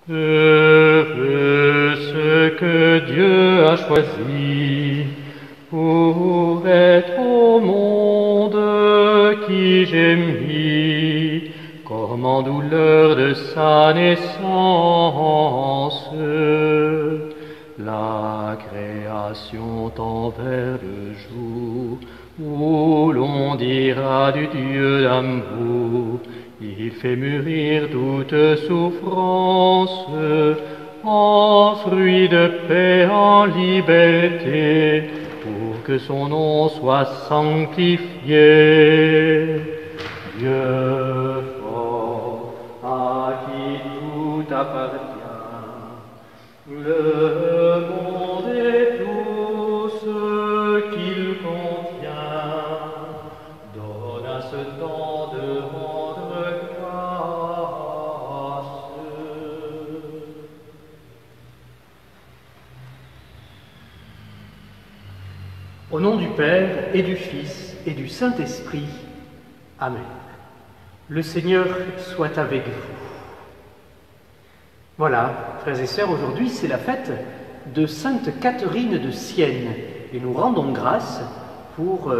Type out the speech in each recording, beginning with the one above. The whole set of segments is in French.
Heureux ceux que Dieu a choisis pour être au monde qui gémit comme en douleur de sa naissance. La création tend vers le jour où l'on dira du Dieu d'amour. Il fait mûrir toute souffrance en fruits de paix, en liberté, pour que son nom soit sanctifié. Dieu fort, à qui tout appartient, le monde et tout ce qu'il contient, donne à ce temps de rendre grâce. Au nom du Père et du Fils et du Saint-Esprit, Amen. Le Seigneur soit avec vous. Voilà, frères et sœurs, aujourd'hui c'est la fête de Sainte Catherine de Sienne et nous rendons grâce pour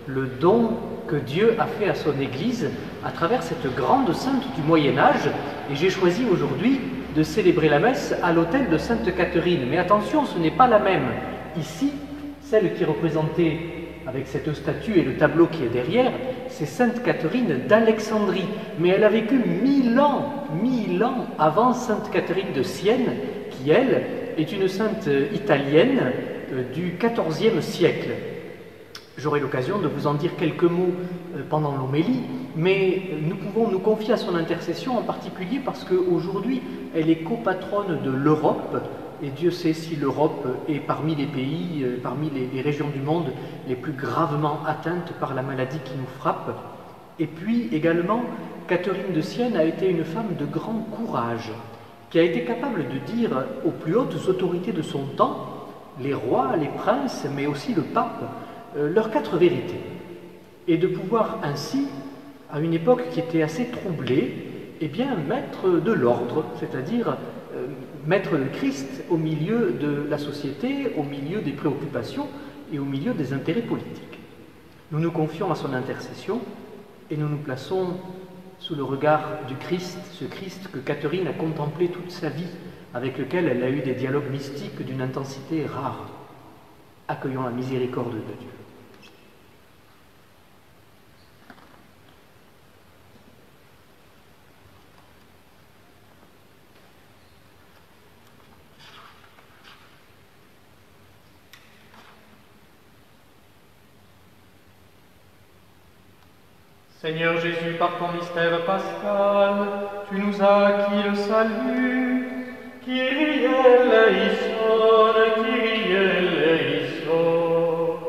le don que Dieu a fait à son Église à travers cette grande sainte du Moyen-Âge. Et j'ai choisi aujourd'hui de célébrer la messe à l'autel de Sainte Catherine. Mais attention, ce n'est pas la même. Ici, celle qui est représentée avec cette statue et le tableau qui est derrière, c'est Sainte Catherine d'Alexandrie. Mais elle a vécu 1000 ans avant Sainte Catherine de Sienne, qui, elle, est une sainte italienne du XIVe siècle. J'aurai l'occasion de vous en dire quelques mots pendant l'homélie, mais nous pouvons nous confier à son intercession en particulier parce qu'aujourd'hui, elle est copatronne de l'Europe, et Dieu sait si l'Europe est parmi les pays, parmi les régions du monde les plus gravement atteintes par la maladie qui nous frappe. Et puis également, Catherine de Sienne a été une femme de grand courage, qui a été capable de dire aux plus hautes autorités de son temps, les rois, les princes, mais aussi le pape, leurs 4 vérités. Et de pouvoir ainsi, à une époque qui était assez troublée, eh bien, mettre de l'ordre, c'est-à-dire mettre le Christ au milieu de la société, au milieu des préoccupations et au milieu des intérêts politiques. Nous nous confions à son intercession et nous nous plaçons sous le regard du Christ, ce Christ que Catherine a contemplé toute sa vie, avec lequel elle a eu des dialogues mystiques d'une intensité rare. Accueillons la miséricorde de Dieu. Seigneur Jésus, par ton mystère pascal, tu nous as acquis le salut. Kyrie eleison, Kyrie eleison.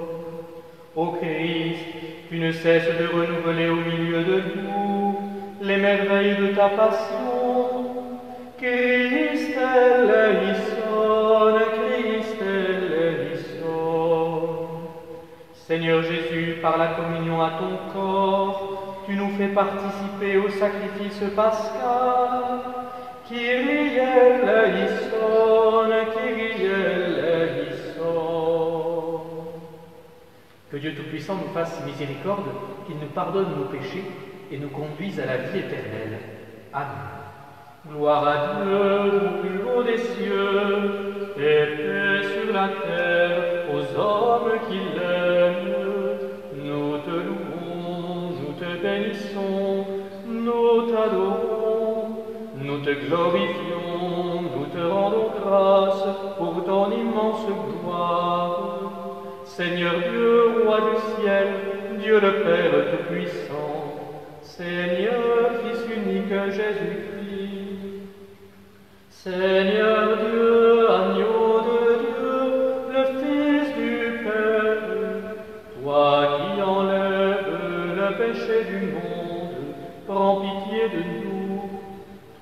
Ô Christ, tu ne cesses de renouveler au milieu de nous les merveilles de ta passion. Christ eleison, Christ eleison. Seigneur Jésus, par la communion à ton corps, tu nous fais participer au sacrifice pascal. Kyrie eleison, Kyrie eleison. Que Dieu Tout-Puissant nous fasse miséricorde, qu'il nous pardonne nos péchés et nous conduise à la vie éternelle. Amen. Gloire à Dieu au plus haut des cieux, et paix sur la terre aux hommes qui l'aiment. Nous te louons, nous te bénissons, nous t'adorons, nous te glorifions, nous te rendons grâce pour ton immense gloire. Seigneur Dieu, Roi du ciel, Dieu le Père Tout-Puissant, Seigneur Fils unique Jésus-Christ, Seigneur Dieu, agneau de Dieu, le Fils du Père, toi qui enlèves le péché du monde, prends pitié de nous.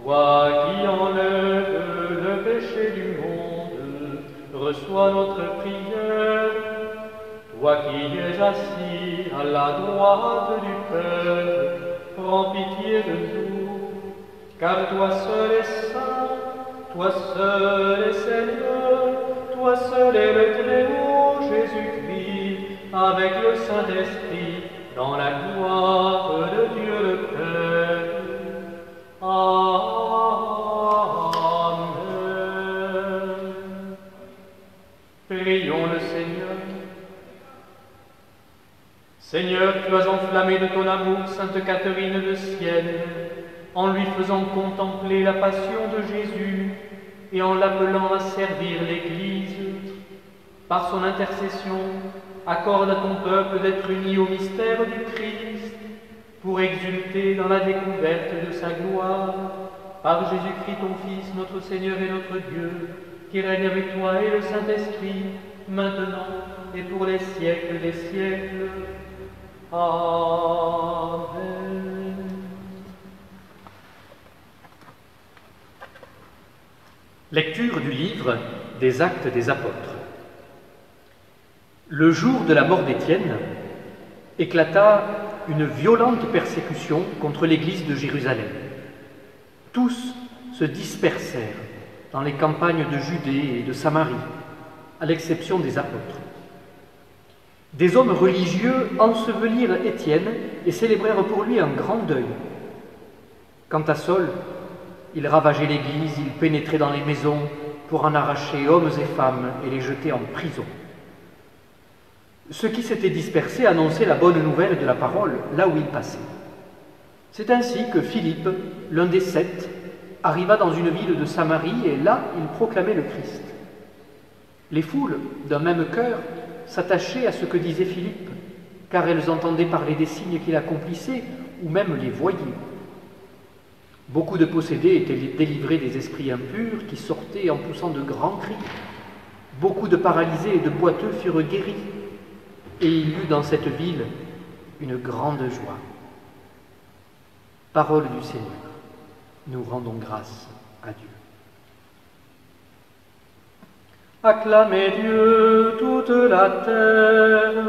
Toi qui enlèves le péché du monde, reçois notre prière. Toi qui es assis à la droite du Père, prends pitié de nous, car toi seul es saint, toi seul est Seigneur, toi seul est le Très-Haut, Jésus-Christ, avec le Saint-Esprit, dans la gloire de Dieu le Père. Amen. Prions le Seigneur. Seigneur, tu as enflammé de ton amour Sainte Catherine de Sienne, en lui faisant contempler la passion de Jésus et en l'appelant à servir l'Église. Par son intercession, accorde à ton peuple d'être uni au mystère du Christ, pour exulter dans la découverte de sa gloire, par Jésus-Christ ton Fils, notre Seigneur et notre Dieu, qui règne avec toi et le Saint-Esprit, maintenant et pour les siècles des siècles. Amen. Lecture du livre des Actes des Apôtres. Le jour de la mort d'Étienne, éclata une violente persécution contre l'Église de Jérusalem. Tous se dispersèrent dans les campagnes de Judée et de Samarie, à l'exception des apôtres. Des hommes religieux ensevelirent Étienne et célébrèrent pour lui un grand deuil. Quant à Saul, il ravageait l'Église, il pénétrait dans les maisons pour en arracher hommes et femmes et les jeter en prison. Ceux qui s'étaient dispersés annonçaient la bonne nouvelle de la parole là où ils passaient. C'est ainsi que Philippe, l'un des 7, arriva dans une ville de Samarie et là il proclamait le Christ. Les foules, d'un même cœur, s'attachaient à ce que disait Philippe, car elles entendaient parler des signes qu'il accomplissait ou même les voyaient. Beaucoup de possédés étaient délivrés des esprits impurs qui sortaient en poussant de grands cris. Beaucoup de paralysés et de boiteux furent guéris. Et il y eut dans cette ville une grande joie. Parole du Seigneur. Nous rendons grâce à Dieu. Acclamez Dieu toute la terre.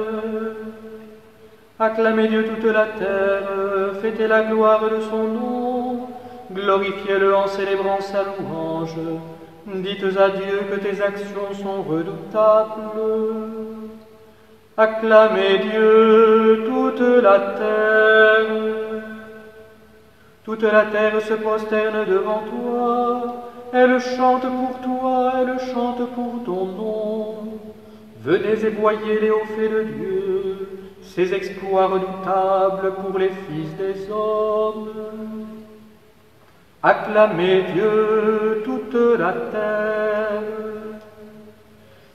Acclamez Dieu toute la terre. Fêtez la gloire de son nom. Glorifiez-le en célébrant sa louange. Dites à Dieu que tes actions sont redoutables. Acclamez Dieu toute la terre. Toute la terre se prosterne devant toi. Elle chante pour toi, elle chante pour ton nom. Venez et voyez les hauts faits de Dieu, ses exploits redoutables pour les fils des hommes. Acclamez Dieu toute la terre.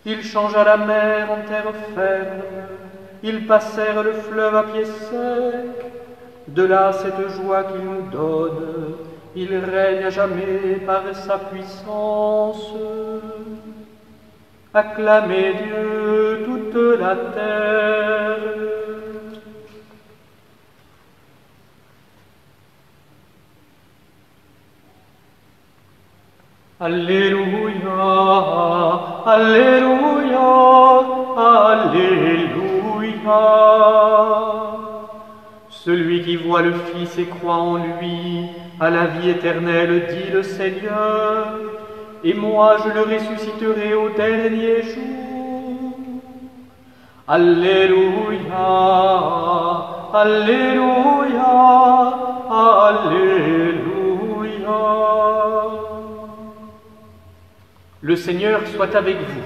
Il changea la mer en terre ferme, ils passèrent le fleuve à pied sec. De là cette joie qu'il nous donne, il règne à jamais par sa puissance. Acclamez Dieu toute la terre. Alléluia, Alléluia, Alléluia. Celui qui voit le Fils et croit en lui à la vie éternelle, dit le Seigneur, et moi je le ressusciterai au dernier jour. Alléluia, Alléluia, Alléluia. Le Seigneur soit avec vous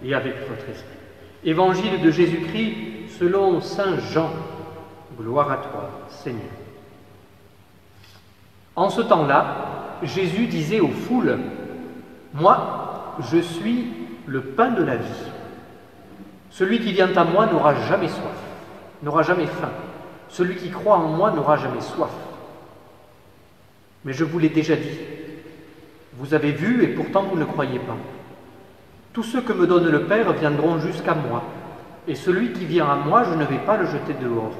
et avec votre esprit. Évangile de Jésus-Christ selon saint Jean. Gloire à toi, Seigneur. En ce temps-là, Jésus disait aux foules, « Moi, je suis le pain de la vie. Celui qui vient à moi n'aura jamais soif, n'aura jamais faim. Celui qui croit en moi n'aura jamais soif. Mais je vous l'ai déjà dit, vous avez vu et pourtant vous ne croyez pas. Tous ceux que me donne le Père viendront jusqu'à moi, et celui qui vient à moi, je ne vais pas le jeter dehors.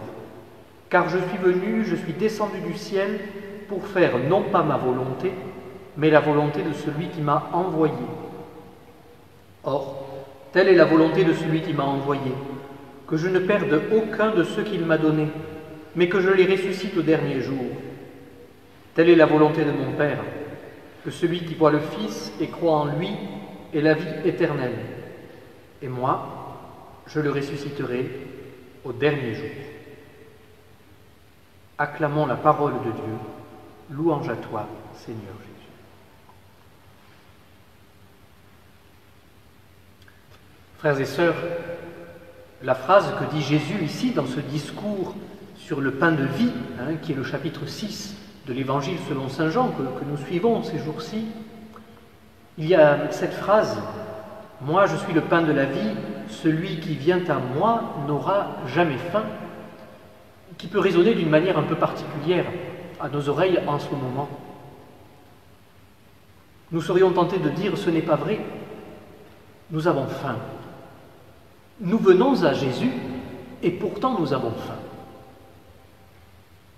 Car je suis venu, je suis descendu du ciel pour faire non pas ma volonté, mais la volonté de celui qui m'a envoyé. Or, telle est la volonté de celui qui m'a envoyé, que je ne perde aucun de ceux qu'il m'a donnés, mais que je les ressuscite au dernier jour. Telle est la volonté de mon Père, que celui qui voit le Fils et croit en lui ait la vie éternelle. Et moi, je le ressusciterai au dernier jour. Acclamons la parole de Dieu. Louange à toi, Seigneur Jésus. Frères et sœurs, la phrase que dit Jésus ici dans ce discours sur le pain de vie, qui est le chapitre 6 de l'Évangile selon saint Jean que nous suivons ces jours-ci, il y a cette phrase « Moi je suis le pain de la vie, celui qui vient à moi n'aura jamais faim », qui peut résonner d'une manière un peu particulière à nos oreilles en ce moment. Nous serions tentés de dire « Ce n'est pas vrai, nous avons faim ». Nous venons à Jésus et pourtant nous avons faim.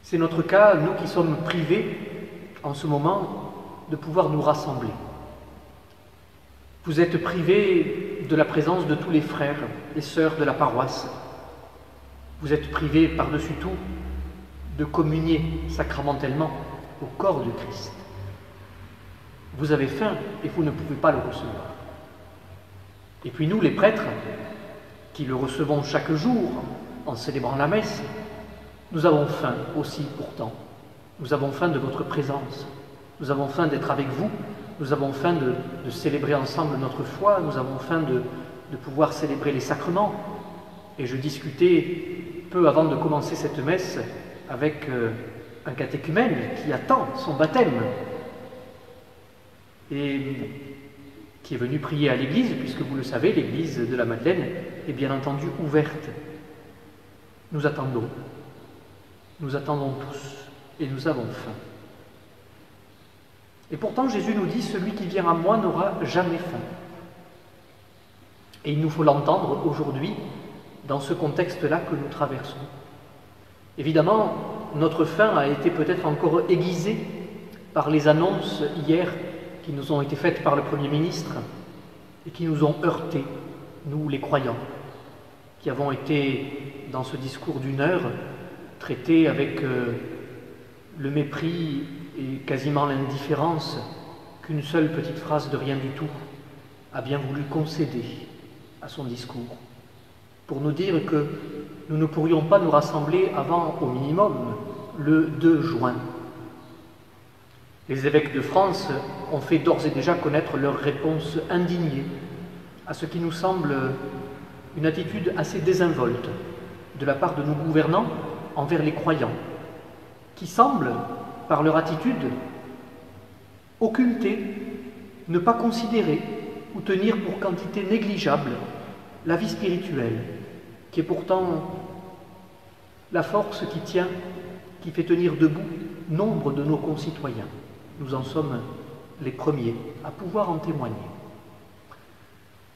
C'est notre cas, nous qui sommes privés en ce moment de pouvoir nous rassembler. Vous êtes privés de la présence de tous les frères et sœurs de la paroisse. Vous êtes privés par-dessus tout de communier sacramentellement au corps du Christ. Vous avez faim et vous ne pouvez pas le recevoir. Et puis nous, les prêtres, qui le recevons chaque jour en célébrant la messe, nous avons faim aussi pourtant. Nous avons faim de votre présence. Nous avons faim d'être avec vous. Nous avons faim de célébrer ensemble notre foi. Nous avons faim de pouvoir célébrer les sacrements. Et je discutais peu avant de commencer cette messe avec un catéchumène qui attend son baptême et qui est venu prier à l'église, puisque vous le savez, l'église de la Madeleine est bien entendu ouverte. Nous attendons tous, et nous avons faim. Et pourtant, Jésus nous dit, celui qui vient à moi n'aura jamais faim. Et il nous faut l'entendre aujourd'hui, dans ce contexte-là que nous traversons. Évidemment, notre faim a été peut-être encore aiguisée par les annonces hier qui nous ont été faites par le Premier ministre et qui nous ont heurtés, nous les croyants, qui avons été, dans ce discours d'une heure, traités avec le mépris et quasiment l'indifférence qu'une seule petite phrase de rien du tout a bien voulu concéder à son discours, pour nous dire que nous ne pourrions pas nous rassembler avant, au minimum, le 2 juin. Les évêques de France ont fait d'ores et déjà connaître leur réponse indignée à ce qui nous semble une attitude assez désinvolte de la part de nos gouvernants envers les croyants, qui semblent, par leur attitude, occulter, ne pas considérer ou tenir pour quantité négligeable la vie spirituelle, qui est pourtant la force qui tient, qui fait tenir debout nombre de nos concitoyens. Nous en sommes les premiers à pouvoir en témoigner.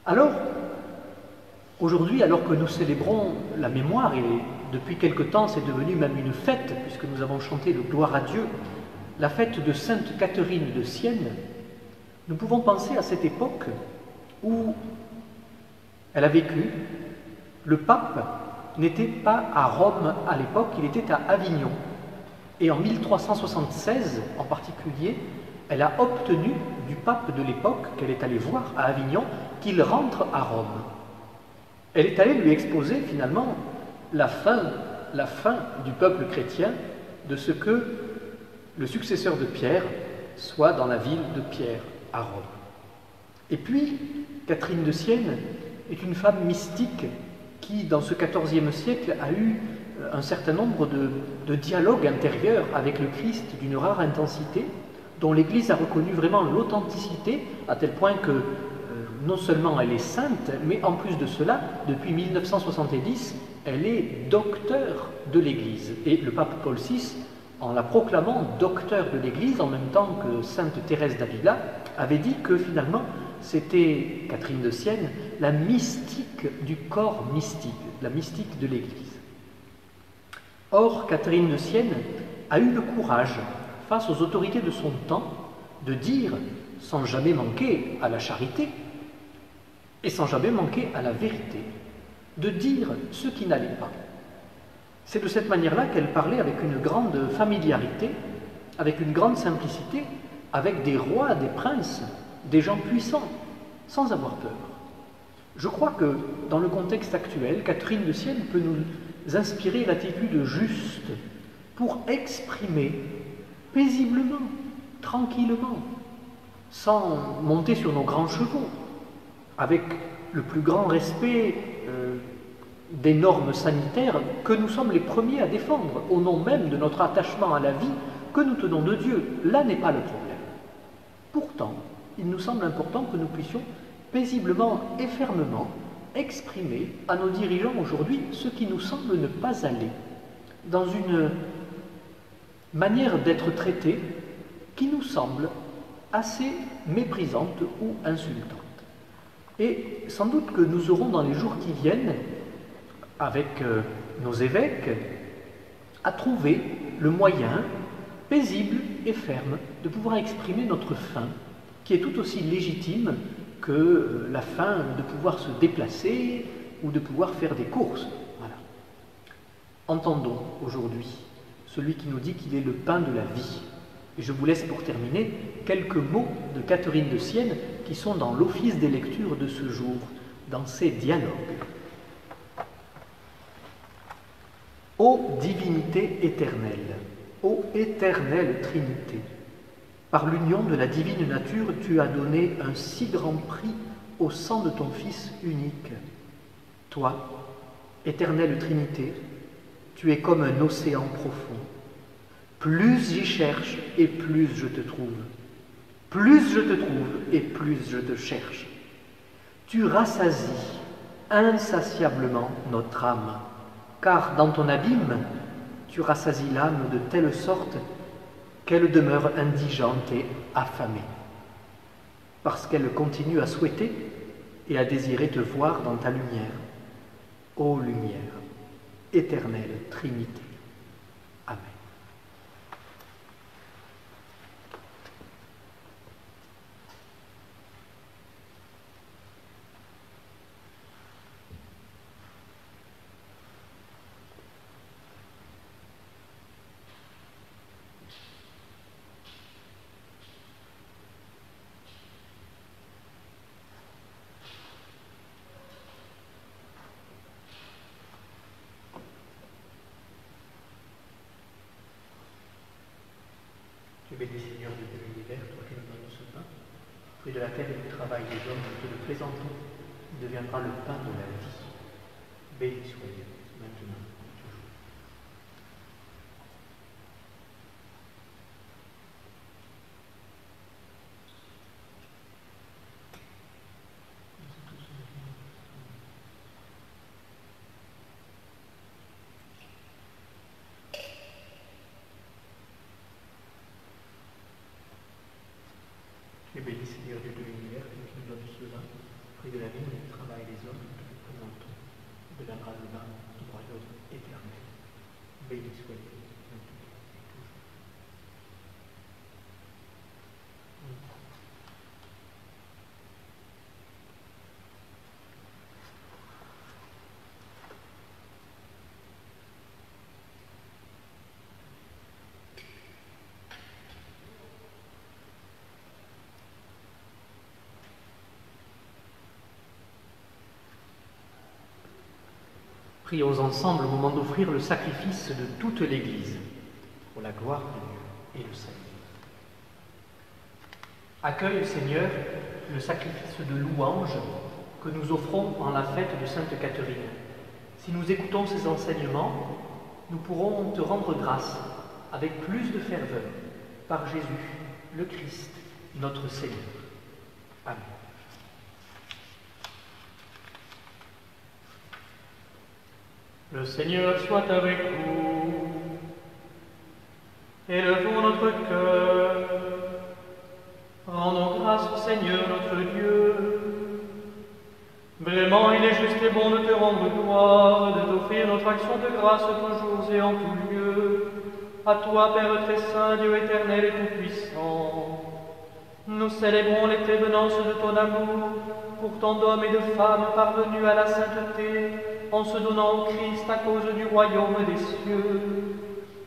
Alors, aujourd'hui, alors que nous célébrons la mémoire, et depuis quelque temps c'est devenu même une fête, puisque nous avons chanté le Gloire à Dieu, la fête de Sainte Catherine de Sienne, nous pouvons penser à cette époque où elle a vécu. Le pape n'était pas à Rome à l'époque, il était à Avignon. Et en 1376 en particulier, elle a obtenu du pape de l'époque, qu'elle est allée voir à Avignon, qu'il rentre à Rome. Elle est allée lui exposer finalement la fin du peuple chrétien, de ce que le successeur de Pierre soit dans la ville de Pierre, à Rome. Et puis, Catherine de Sienne est une femme mystique qui, dans ce XIVe siècle, a eu un certain nombre de dialogues intérieurs avec le Christ d'une rare intensité, dont l'Église a reconnu vraiment l'authenticité, à tel point que non seulement elle est sainte, mais en plus de cela, depuis 1970, elle est docteur de l'Église. Et le pape Paul VI, en la proclamant docteur de l'Église, en même temps que sainte Thérèse d'Avila, avait dit que finalement, c'était Catherine de Sienne, la mystique du corps mystique, la mystique de l'Église. Or, Catherine de Sienne a eu le courage, face aux autorités de son temps, de dire, sans jamais manquer à la charité, et sans jamais manquer à la vérité, de dire ce qui n'allait pas. C'est de cette manière-là qu'elle parlait avec une grande familiarité, avec une grande simplicité, avec des rois, des princes, des gens puissants, sans avoir peur. Je crois que dans le contexte actuel, Catherine de Sienne peut nous inspirer l'attitude juste pour exprimer paisiblement, tranquillement, sans monter sur nos grands chevaux, avec le plus grand respect des normes sanitaires que nous sommes les premiers à défendre, au nom même de notre attachement à la vie que nous tenons de Dieu. Là n'est pas le problème. Pourtant, il nous semble important que nous puissions paisiblement et fermement exprimer à nos dirigeants aujourd'hui ce qui nous semble ne pas aller dans une manière d'être traités qui nous semble assez méprisante ou insultante. Et sans doute que nous aurons dans les jours qui viennent, avec nos évêques, à trouver le moyen paisible et ferme de pouvoir exprimer notre faim, qui est tout aussi légitime que la faim de pouvoir se déplacer ou de pouvoir faire des courses. Voilà. Entendons aujourd'hui celui qui nous dit qu'il est le pain de la vie. Et je vous laisse pour terminer quelques mots de Catherine de Sienne qui sont dans l'office des lectures de ce jour, dans ces dialogues. Ô divinité éternelle, ô éternelle Trinité, par l'union de la divine nature, tu as donné un si grand prix au sang de ton Fils unique. Toi, éternelle Trinité, tu es comme un océan profond. Plus j'y cherche et plus je te trouve. Plus je te trouve et plus je te cherche. Tu rassasies insatiablement notre âme, car dans ton abîme, tu rassasies l'âme de telle sorte qu'elle demeure indigente et affamée, parce qu'elle continue à souhaiter et à désirer te voir dans ta lumière. Ô lumière, éternelle Trinité. Amen. Tu bénis, Seigneur, Dieu de l'univers, toi qui nous donnes ce pain, fruit de la terre et du travail des hommes, nous te le présentons, il deviendra le pain de la vie. Béni sois-tu, maintenant et toujours. Tu es béni, Seigneur, Dieu de l'univers, qui nous donne ce vin, fruit de la vie et du travail des hommes, nous te le présentons. Il deviendra le vin du royaume éternel. Béni sois-tu, maintenant et toujours. Prions ensemble au moment d'offrir le sacrifice de toute l'Église, pour la gloire de Dieu et le salut. Accueille, Seigneur, le sacrifice de louange que nous offrons en la fête de Sainte Catherine. Si nous écoutons ces enseignements, nous pourrons te rendre grâce avec plus de ferveur par Jésus, le Christ, notre Seigneur. Amen. Le Seigneur soit avec vous. Élevons notre cœur. Rendons grâce au Seigneur notre Dieu. Vraiment, il est juste et bon de te rendre gloire, de t'offrir notre action de grâce toujours et en tout lieu. À toi, Père très saint, Dieu éternel et tout-puissant. Nous célébrons les prévenances de ton amour pour tant d'hommes et de femmes parvenus à la sainteté, en se donnant au Christ à cause du royaume des cieux.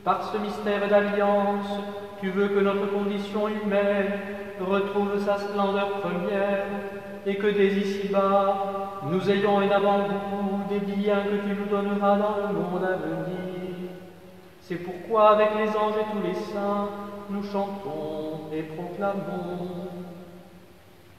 Par ce mystère d'alliance, tu veux que notre condition humaine retrouve sa splendeur première, et que dès ici-bas, nous ayons un avant-goût des biens que tu nous donneras dans le monde à venir. C'est pourquoi, avec les anges et tous les saints, nous chantons et proclamons.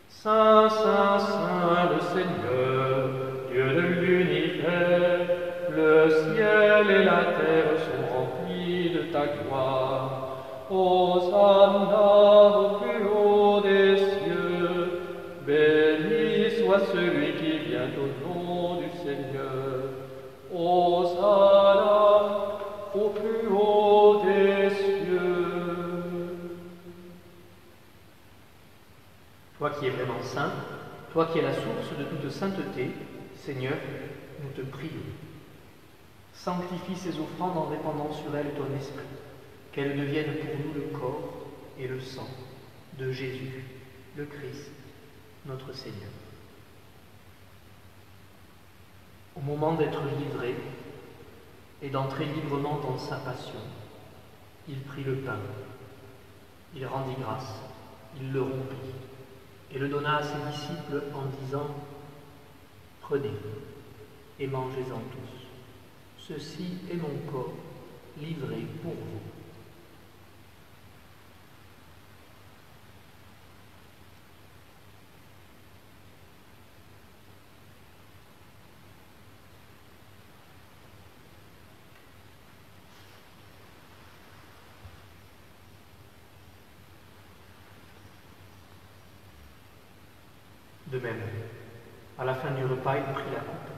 Saint, Saint, Saint, le Seigneur, Dieu de l'univers, le ciel et la terre sont remplis de ta gloire. Hosanna au plus haut des cieux, béni soit celui qui vient au nom du Seigneur. Hosanna au plus haut des cieux. Toi qui es vraiment saint, toi qui es la source de toute sainteté, Seigneur, nous te prions. Sanctifie ces offrandes en répandant sur elles ton esprit, qu'elles deviennent pour nous le corps et le sang de Jésus, le Christ, notre Seigneur. Au moment d'être livré et d'entrer librement dans sa passion, il prit le pain, il rendit grâce, il le rompit et le donna à ses disciples en disant « Prenez et mangez-en tous. Ceci est mon corps livré pour vous. » De même, à la fin du repas, il prit la coupe.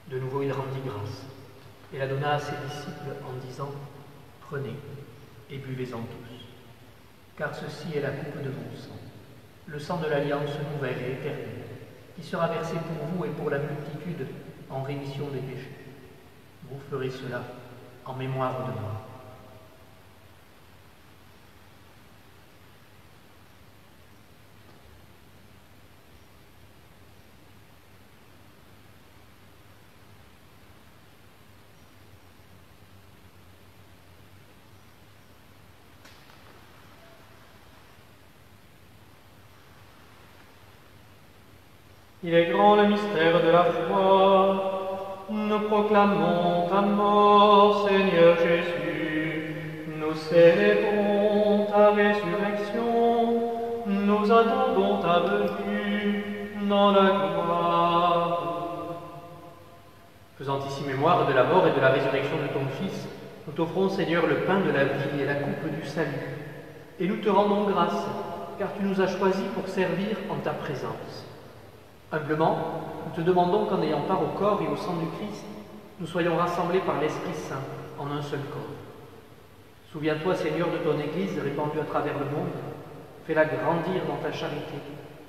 De nouveau, il rendit grâce et la donna à ses disciples en disant « Prenez et buvez-en tous, car ceci est la coupe de mon sang, le sang de l'alliance nouvelle et éternelle, qui sera versé pour vous et pour la multitude en rémission des péchés. Vous ferez cela en mémoire de moi. » Il est grand le mystère de la foi. Nous proclamons ta mort, Seigneur Jésus. Nous célébrons ta résurrection. Nous attendons ta venue dans la gloire. Faisant ici mémoire de la mort et de la résurrection de ton Fils, nous t'offrons, Seigneur, le pain de la vie et la coupe du salut. Et nous te rendons grâce, car tu nous as choisis pour servir en ta présence. Humblement, nous te demandons qu'en ayant part au corps et au sang du Christ, nous soyons rassemblés par l'Esprit Saint en un seul corps. Souviens-toi, Seigneur, de ton Église répandue à travers le monde. Fais-la grandir dans ta charité,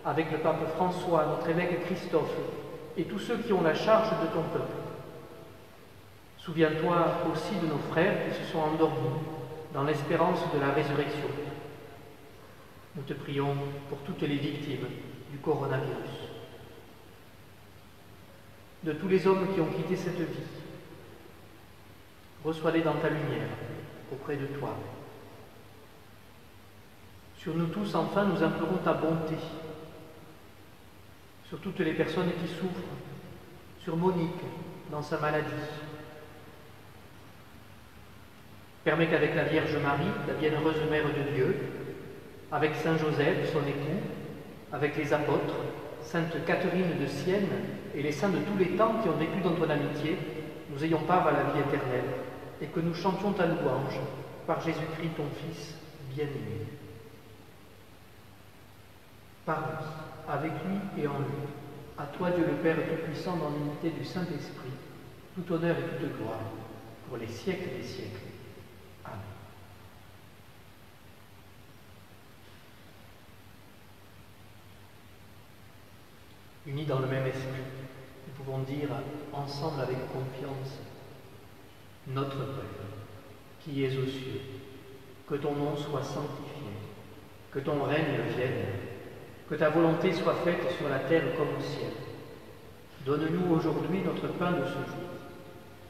avec le pape François, notre évêque Christophe, et tous ceux qui ont la charge de ton peuple. Souviens-toi aussi de nos frères qui se sont endormis dans l'espérance de la résurrection. Nous te prions pour toutes les victimes du coronavirus. De tous les hommes qui ont quitté cette vie, reçois-les dans ta lumière, auprès de toi. Sur nous tous, enfin, nous implorons ta bonté, sur toutes les personnes qui souffrent, sur Monique, dans sa maladie. Permets qu'avec la Vierge Marie, la bienheureuse Mère de Dieu, avec Saint Joseph, son époux, avec les apôtres, Sainte Catherine de Sienne et les saints de tous les temps qui ont vécu dans ton amitié, nous ayons part à la vie éternelle et que nous chantions ta louange par Jésus-Christ, ton Fils bien-aimé. Par lui, avec lui et en lui, à toi Dieu le Père Tout-Puissant dans l'unité du Saint-Esprit, tout honneur et toute gloire, pour les siècles des siècles. Amen. Unis dans le même esprit, nous pouvons dire ensemble avec confiance, notre Père, qui es aux cieux, que ton nom soit sanctifié, que ton règne vienne, que ta volonté soit faite sur la terre comme au ciel. Donne-nous aujourd'hui notre pain de ce jour.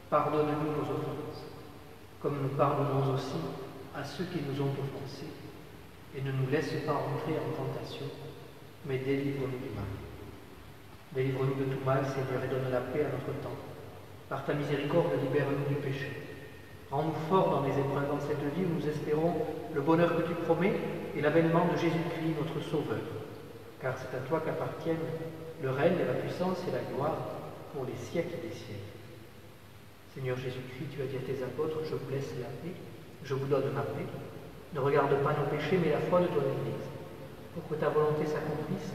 Pardonne-nous nos offenses, comme nous pardonnons aussi à ceux qui nous ont offensés, et ne nous laisse pas entrer en tentation, mais délivre-nous du mal. Délivre-nous de tout mal, Seigneur, et donne la paix à notre temps. Par ta miséricorde, libère-nous du péché. Rends-nous forts dans les épreuves dans cette vie où nous espérons le bonheur que tu promets et l'avènement de Jésus-Christ, notre Sauveur. Car c'est à toi qu'appartiennent le règne, la puissance et la gloire pour les siècles des siècles. Seigneur Jésus-Christ, tu as dit à tes apôtres, je vous laisse la paix, je vous donne ma paix. Ne regarde pas nos péchés, mais la foi de ton Église. Pour que ta volonté s'accomplisse,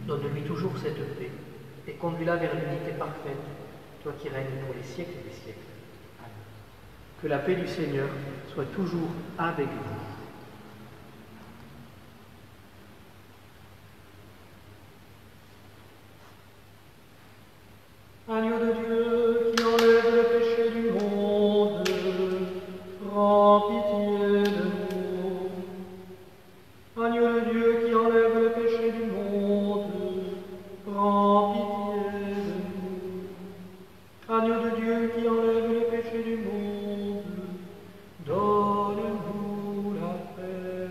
donne-lui toujours cette paix et conduis-la vers l'unité parfaite, toi qui règnes pour les siècles des siècles. Amen. Que la paix du Seigneur soit toujours avec vous. Agneau de Dieu qui enlève le péché du monde, prends pitié de nous. Agneau de Dieu qui enlève le péché du monde, prends pitié de nous. Agneau de Dieu qui enlève le péché du monde, donne-nous la paix.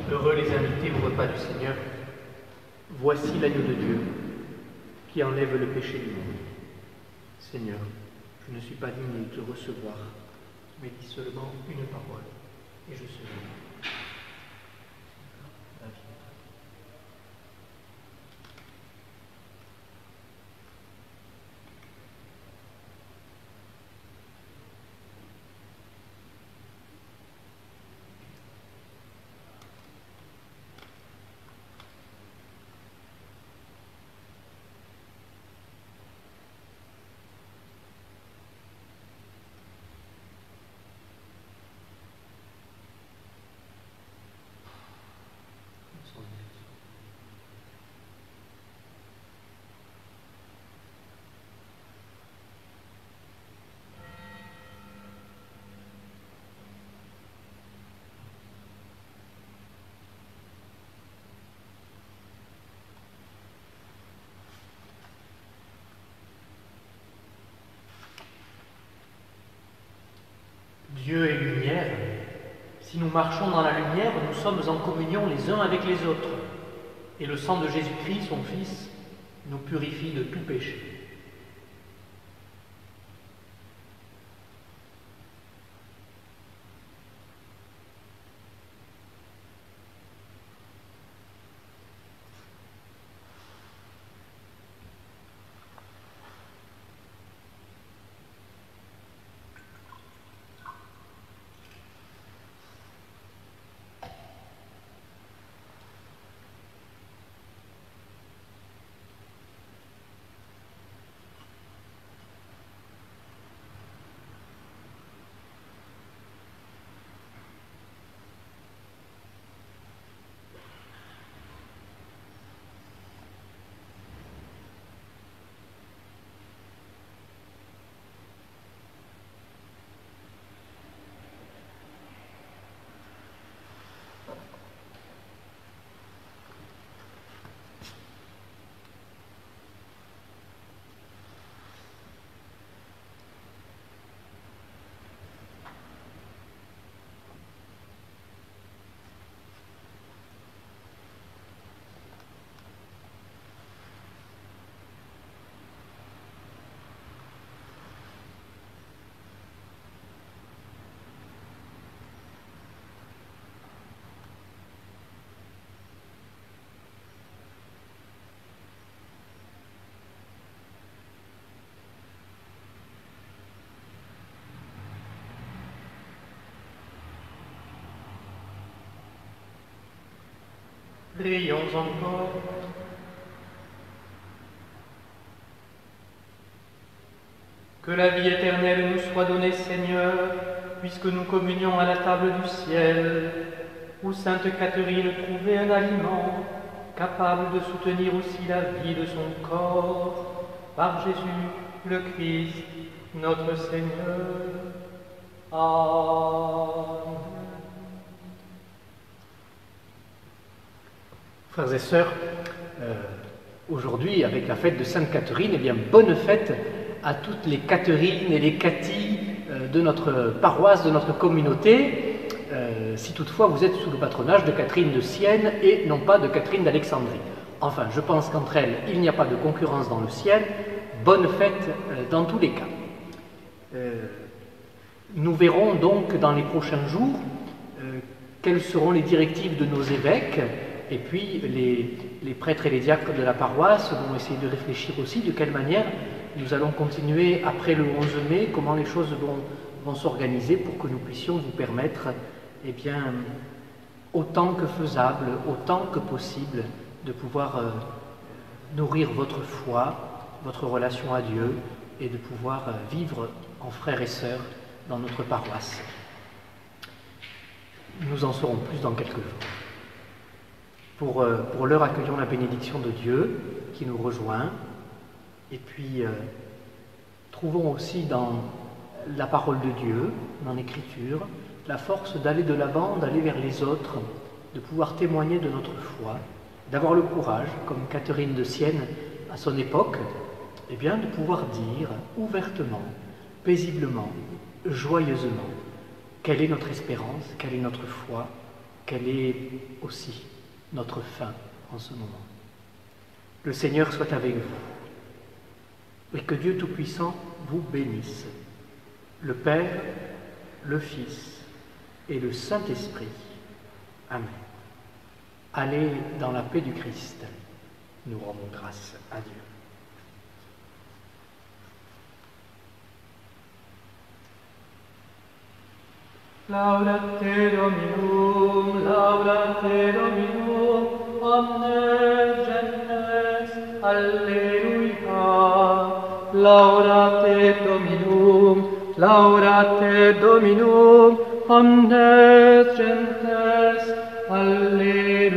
Heureux les invités au repas du Seigneur. Voici l'agneau de Dieu qui enlève le péché du monde. Seigneur, je ne suis pas digne de te recevoir, mais dis seulement une parole, et je serai. Dieu est lumière. Si nous marchons dans la lumière, nous sommes en communion les uns avec les autres. Et le sang de Jésus-Christ, son Fils, nous purifie de tout péché. Prions encore. Que la vie éternelle nous soit donnée, Seigneur, puisque nous communions à la table du ciel, où Sainte Catherine trouvait un aliment capable de soutenir aussi la vie de son corps, par Jésus le Christ, notre Seigneur. Amen. Frères et sœurs, aujourd'hui, avec la fête de Sainte Catherine, eh bien, bonne fête à toutes les Catherines et les Cathy de notre paroisse, de notre communauté, si toutefois vous êtes sous le patronage de Catherine de Sienne et non pas de Catherine d'Alexandrie. Enfin, je pense qu'entre elles, il n'y a pas de concurrence dans le ciel. Bonne fête dans tous les cas. Nous verrons donc dans les prochains jours quelles seront les directives de nos évêques, et puis les prêtres et les diacres de la paroisse vont essayer de réfléchir aussi de quelle manière nous allons continuer après le 11 mai, comment les choses vont s'organiser pour que nous puissions vous permettre, eh bien, autant que faisable, autant que possible, de pouvoir nourrir votre foi, votre relation à Dieu, et de pouvoir vivre en frères et sœurs dans notre paroisse. Nous en saurons plus dans quelques jours. Pour l'heure, accueillons la bénédiction de Dieu qui nous rejoint, et puis trouvons aussi dans la parole de Dieu, dans l'Écriture, la force d'aller de l'avant, d'aller vers les autres, de pouvoir témoigner de notre foi, d'avoir le courage, comme Catherine de Sienne à son époque, eh bien, de pouvoir dire ouvertement, paisiblement, joyeusement, quelle est notre espérance, quelle est notre foi, quelle est aussi notre fin en ce moment. Le Seigneur soit avec vous, et que Dieu Tout-Puissant vous bénisse, le Père, le Fils et le Saint-Esprit. Amen. Allez dans la paix du Christ. Nous rendons grâce à Dieu. Laudate Dominum, omnes gentes, Alleluia. Laudate Dominum, omnes gentes, Alleluia.